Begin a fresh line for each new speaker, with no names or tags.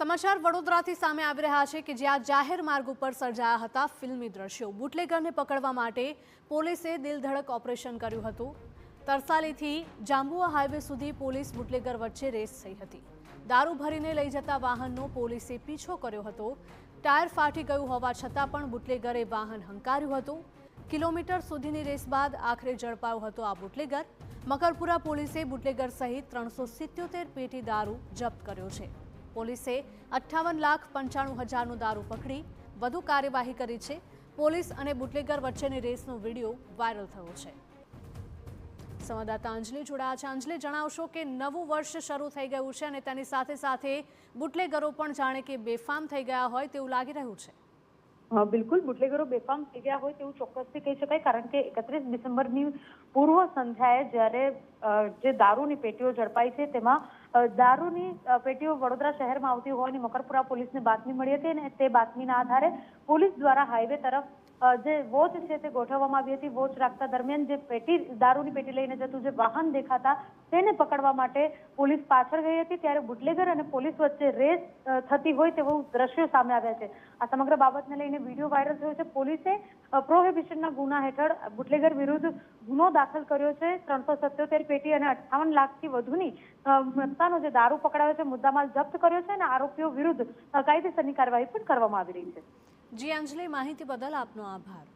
સમાચાર વડોદરાથી સામે આવી રહ્યા છે કે જ્યાં જાહેર માર્ગ ઉપર સર્જાયા હતા ફિલ્મી દ્રશ્યો। બુટલેગરને પકડવા માટે પોલીસે દિલધડક ઓપરેશન કર્યું હતું। તરસાલીથી જાંબુઆ હાઈવે સુધી પોલીસ બુટલેગર વચ્ચે રેસ થઈ હતી। દારૂ ભરીને લઈ જતા વાહનનો પોલીસે પીછો કર્યો હતો। ટાયર ફાટી ગયું હોવા છતાં પણ બુટલેગરે વાહન હંકાર્યું હતું। કિલોમીટર સુધીની રેસ બાદ આખરે ઝડપાયો હતો આ બુટલેગર। મકરપુરા પોલીસે બુટલેગર સહિત 377 પેટી દારૂ જપ્ત કર્યો છે। પોલીસે 58,95,000નો દારૂ પકડી વધુ કાર્યવાહી કરી છે। પોલીસ અને બુટલેગર વચ્ચેની રેસનો વિડીયો વાયરલ થયો છે। સંવાદદાતા અંજલિ જોડાયા છે। અંજલિ, જણાવશો કે નવું વર્ષ શરૂ થઈ ગયું છે અને તેની સાથે સાથે બુટલેગરો પણ જાણે કે બેફામ થઈ ગયા હોય તેવું લાગી રહ્યું છે।
બિલકુલ બુટલેગરો બેફામ થઈ ગયા હોય તેવું ચોક્કસથી કહી શકાય, કારણ કે 31 ડિસેમ્બરની પૂર્વ સંધ્યાએ જ્યારે જે દારૂની પેટીઓ ઝડપાઈ છે તેમાં દારૂની પેટીઓ વડોદરા શહેરમાં આવતી હોવાની મકરપુરા પોલીસને બાતમી મળી હતી અને તે બાતમીના આધારે પોલીસ દ્વારા હાઈવે તરફ જે વોચ છે તે ગોઠવવામાં આવી હતી। વોચ રાખતા દરમિયાન જે દારૂની પેટી લઈને જતું જે વાહન દેખાતા તેને પકડવા માટે પોલીસ પાછળ ગઈ હતી, ત્યારે બુટલેગર અને પોલીસ વચ્ચે રેસ થતી હોય તેવું દ્રશ્યો સામે આવ્યા છે। આ સમગ્ર બાબતને લઈને વિડીયો વાયરલ થયો છે। પોલીસે પ્રોહિબિશનના ગુના હેઠળ બુટલેગર વિરુદ્ધ ગુનો દાખલ કર્યો છે। 377 પેટી અને 58 લાખથી વધુની મત્તાનો જે દારૂ પકડાયો છે મુદ્દામાલ જપ્ત કર્યો છે અને આરોપીઓ વિરુદ્ધ કાયદેસરની કાર્યવાહી પણ કરવામાં આવી રહી છે।
જી અંજલિ, માહિતી બદલ આપનો આભાર।